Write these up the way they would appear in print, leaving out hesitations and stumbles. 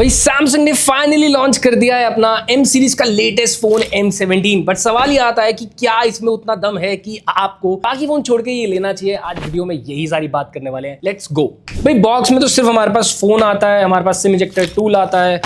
भाई सैमसंग ने finally launch कर दिया है अपना M सीरीज का लेटेस्ट फोन M17। बट सवाल ये आता है कि क्या इसमें उतना दम है कि आपको बाकी फोन छोड़ के ये लेना चाहिए। आज वीडियो में यही सारी बात करने वाले हैं, लेट्स गो। भाई बॉक्स में तो सिर्फ हमारे पास फोन आता है, हमारे पास सिम इजेक्टर टूल आता है,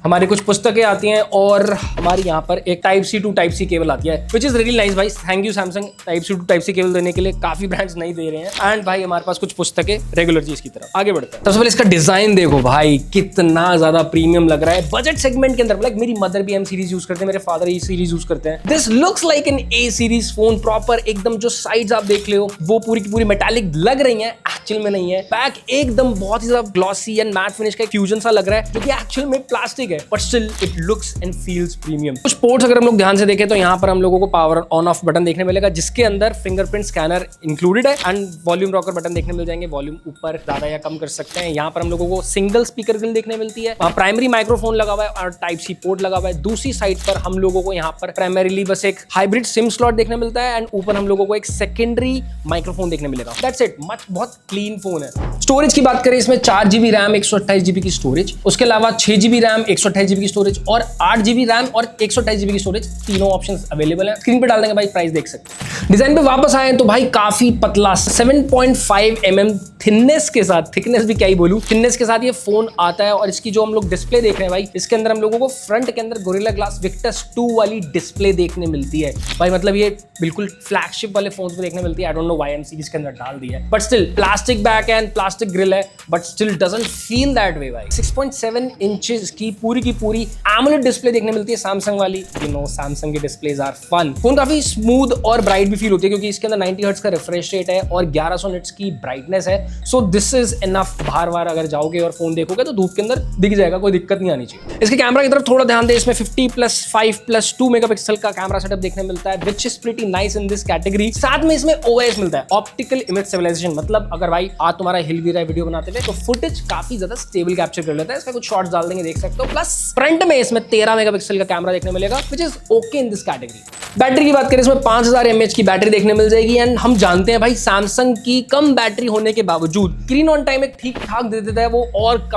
हमारी कुछ पुस्तकें आती हैं और हमारी यहाँ पर एक type C to type C cable आती है, विच इज रियली नाइस भाई। Thank you Samsung type C to type C cable देने के लिए, काफी ब्रांड्स नहीं दे रहे हैं। एंड भाई हमारे पास कुछ पुस्तकें रेगुलर चीज की तरफ आगे बढ़ते हैं। सबसे पहले इसका डिजाइन देखो भाई, कितना ज्यादा प्रीमियम लग रहा है बजट सेगमेंट के अंदर। लाइक मेरी मदर भी M सीरीज यूज करते हैं, मेरे फादर E सीरीज यूज करते हैं। This looks like an A series phone proper, एकदम जो साइड्स आप देख ले हो वो पूरी की पूरी मेटालिक लग रही है, एक्चुअल में नहीं है। बैक एकदम बहुत ही ज्यादा ग्लॉसी एंड मैट फिनिश का फ्यूजन सा लग रहा है, जो कि एक्चुअल में प्लास्टिक है, but still it looks and feels premium. कुछ पोर्ट्स अगर हम लोग ध्यान से देखें तो यहाँ पर हम लोगों को पावर ऑन ऑफ बटन देखने मिलेगा, जिसके अंदर फिंगरप्रिंट स्कैनर इंक्लूडेड है। एंड वॉल्यूम रॉकर बटन देखने मिल जाएंगे, वॉल्यूम ऊपर ज्यादा या कम कर सकते हैं। यहाँ पर हम लोगों को सिंगल स्पीकर ग्रिल देखने मिलती है, प्राइमरी माइक्रोफोन लगा हुआ है और टाइप सी पोर्ट लगा हुआ है। दूसरी साइड पर हम लोगों को यहाँ पर प्राइमरीली बस एक हाइब्रिड सिम स्लॉट देखने मिलता है एंड ऊपर हम लोगों को एक सेकेंडरी माइक्रोफोन देखने मिलेगा। दैट्स इट, बहुत क्लीन फोन है। स्टोरेज की बात करें, इसमें 4GB रैम 128GB की स्टोरेज, उसके अलावा 6GB रैम 128GB की स्टोरेज और 8GB रैम और 128GB की स्टोरेज, तीनों ऑप्शंस अवेलेबल हैं। स्क्रीन पे डाल देंगे भाई, प्राइस देख सकते हैं। डिजाइन पे वापस आए तो भाई काफी पतला 7.5mm थिकनेस के साथ, थिकनेस भी क्या ही बोलूं, थिकनेस के साथ ये फोन आता है। और इसकी जो हम लोग डिस्प्ले देख रहे हैं भाई, इसके अंदर हम लोगों को फ्रंट के अंदर गोरिल्ला ग्लास विक्टस 2 वाली डिस्प्ले देखने मिलती है भाई। मतलब ये बिल्कुल फ्लैगशिप वाले फोन्स में देखने मिलती है। I don't know why M series के अंदर डाल दी है, but still plastic back and plastic grill है, but still doesn't feel that way भाई। 6.7 इंचेस की पूरी एमोलेड डिस्प्ले देखने मिलती है सैमसंग वाली। यू नो सैमसंग के डिस्प्लेज आर फन। फोन काफी स्मूथ और ब्राइट भी फील होती है, क्योंकि इसके अंदर 90 हर्ट्ज का रिफ्रेश रेट है और 1100 निट्स की ब्राइटनेस है। So this is enough. बार अगर जाओगे और फोन देखोगे तो धूप के अंदर दिख जाएगा, कोई दिक्कत नहीं आनी चाहिए। इसके कैमरा की तरफ थोड़ा ध्यान दे, इसमें 50+5+2 मेगापिक्सल का कैमरा सेटअप देखने मिलता है, which is pretty nice in this category. साथ में इसमें OIS मिलता है, ऑप्टिकल इमेज स्टेबलाइजेशन। मतलब अगर भाई आज तुम्हारा हिल भी रहा है वीडियो बनाते हुए तो फुटेज काफी ज्यादा स्टेबल कैप्चर कर लेता है। इसका कुछ शॉट्स डाल देंगे, देख सकते हो। प्लस फ्रंट में इसमें 13 मेगापिक्सल का कैमरा देखने मिलेगा, which is okay in this category. Battery की बात करें, इसमें 5000 mAh की बैटरी देखने मिल जाएगी। एंड हम जानते हैं भाई सैमसंग की कम बैटरी होने के बावजूद स्क्रीन ऑन टाइम एक ठीक ठाक दे देता है वो, और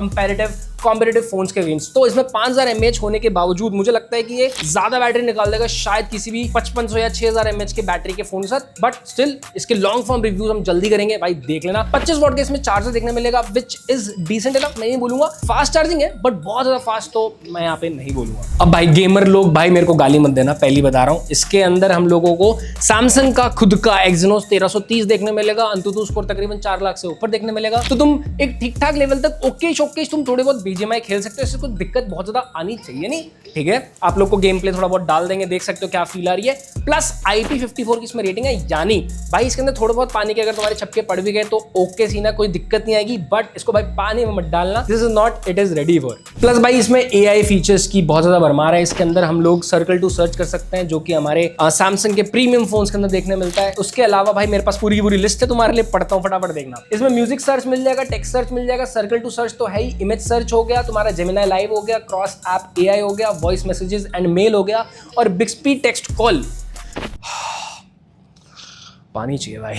कॉम्पेरेटिव फोन्स के रेंज। तो इसमें 5000 mAh होने के बावजूद मुझे लगता है कि ये ज्यादा बैटरी निकाल देगा शायद किसी भी 5500 या 6000 mAh के बैटरी के फोन के साथ। बट स्टिल इसके लॉन्ग फॉर्म रिव्यूज हम जल्दी करेंगे भाई, देख लेना। 25 वॉट के इसमें चार्जर देखने मिलेगा, विच इज डिसेंट इनफ। मैं नहीं बोलूंगा फास्ट चार्जिंग है, बट बहुत ज्यादा फास्ट तो मैं यहाँ पे नहीं बोलूंगा। अब भाई गेमर लोग भाई मेरे को गाली मत देना, पहली बता रहा हूँ। इसके अंदर हम लोगों को सैमसंग का खुद का Exynos 1330 देखने मिलेगा, अंतुतु स्कोर तकरीबन 4 लाख से ऊपर देखने मिलेगा। तो तुम एक ठीक ठाक लेवल तक ओके शोकेश तुम थोड़े बहुत BGMI खेल सकते हो, इससे कोई दिक्कत बहुत ज्यादा आनी चाहिए नहीं, ठीक है। आप लोग को गेम प्ले थोड़ा बहुत डाल देंगे, देख सकते हो क्या फील आ रही है। प्लस IP54 की इसमें रेटिंग है, यानी भाई इसके अंदर थोड़ा बहुत पानी के अगर तुम्हारे छक्के पड़ भी गए तो ओके सीना, कोई दिक्कत नहीं आएगी। बट इसको भाई पानी में मत डालना, this is not it is ready for. Plus भाई इसमें AI फीचर्स की बहुत ज्यादा भरमार है। इसके अंदर हम लोग सर्कल टू सर्च कर सकते हैं, जो कि हमारे सैमसंग के प्रीमियम फोन्स के अंदर देखने मिलता है। उसके अलावा भाई मेरे पास पूरी की पूरी लिस्ट है तुम्हारे लिए, पढ़ता हूँ फटाफट देखना। इसमें म्यूजिक सर्च मिल जाएगा, टेक्स्ट सर्च मिल जाएगा, सर्कल टू सर्च तो है ही, इमेज सर्च हो गया, तुम्हारा जेमिनी लाइव हो गया, क्रॉस ऐप AI हो गया, वॉइस मैसेजेस एंड मेल हो गया, और बिक्सबी टेक्स्ट कॉल। पानी चाहिए भाई।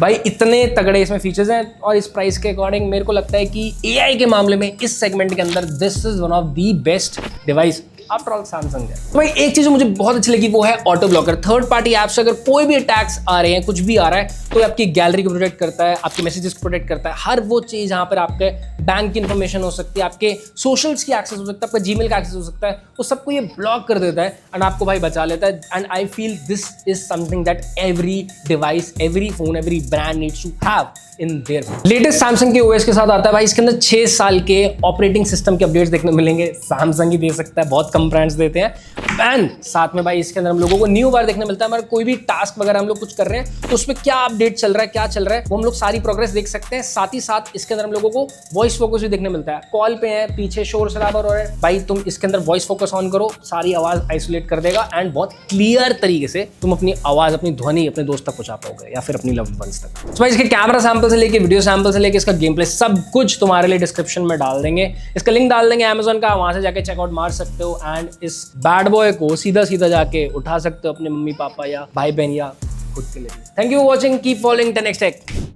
भाई इतने तगड़े इसमें फीचर्स हैं, और इस प्राइस के अकॉर्डिंग मेरे को लगता है कि AI के मामले में इस सेगमेंट के अंदर this is one of the best device after all Samsung है। तो भाई एक चीज मुझे बहुत अच्छी लगी, वो है auto blocker. Third party app से अगर कोई भी अटैक्स आ रहे हैं, कुछ भी आ रहा है, तो आपकी गैलरी को प्रोटेक्ट करता है, आपके मैसेजेस को प्रोटेक्ट करता है। हर वो चीज जहां पर आपके बैंक की इंफॉर्मेशन हो सकती है, आपके सोशल्स की एक्सेस हो सकता है, आपका जीमेल का एक्सेस हो सकता है, तो सबको ये ब्लॉक कर देता है एंड आपको भाई बचा लेता है। And I feel this is something that every device, every phone, every brand needs to have in there. Latest Samsung के OS के साथ आता है भाई। इसके अंदर 6 साल के ऑपरेटिंग सिस्टम के अपडेट्स देखने मिलेंगे, सैमसंग ही दे सकता है, बहुत कम ब्रांड्स देते हैं। एंड साथ में भाई इसके अंदर हम लोगों को न्यू बार देखने मिलता है, हमारा कोई भी टास्क वगैरह हम लोग कुछ कर रहे हैं तो उसमें क्या अपडेट चल रहा है, क्या चल रहा है, वो हम लोग सारी प्रोग्रेस देख सकते हैं। साथ ही साथ इसके अंदर हम लोगों को वॉइस फोकस भी देखने मिलता है। कॉल पे है, पीछे शोर शराबा हो रहा है भाई, तुम इसके अंदर वॉइस फोकस ऑन करो, सारी आवाज आइसोलेट कर देगा एंड बहुत क्लियर तरीके से तुम अपनी आवाज, अपनी ध्वनि अपने दोस्त तक पहुंचा पाओगे या फिर अपनी लव्ड वंस तक। तो भाई इसके कैमरा सैंपल से लेके वीडियो सैंपल से लेके इसका गेम प्ले सब कुछ तुम्हारे लिए डिस्क्रिप्शन में डाल देंगे। इसका लिंक डाल देंगे Amazon का, वहां से जाके चेकआउट मार सकते हो एंड इस बैड बॉय को सीधा जाके उठा सकते हो अपने मम्मी पापा या भाई बहन या खुद के लिए। Thank you for watching, keep following the next take.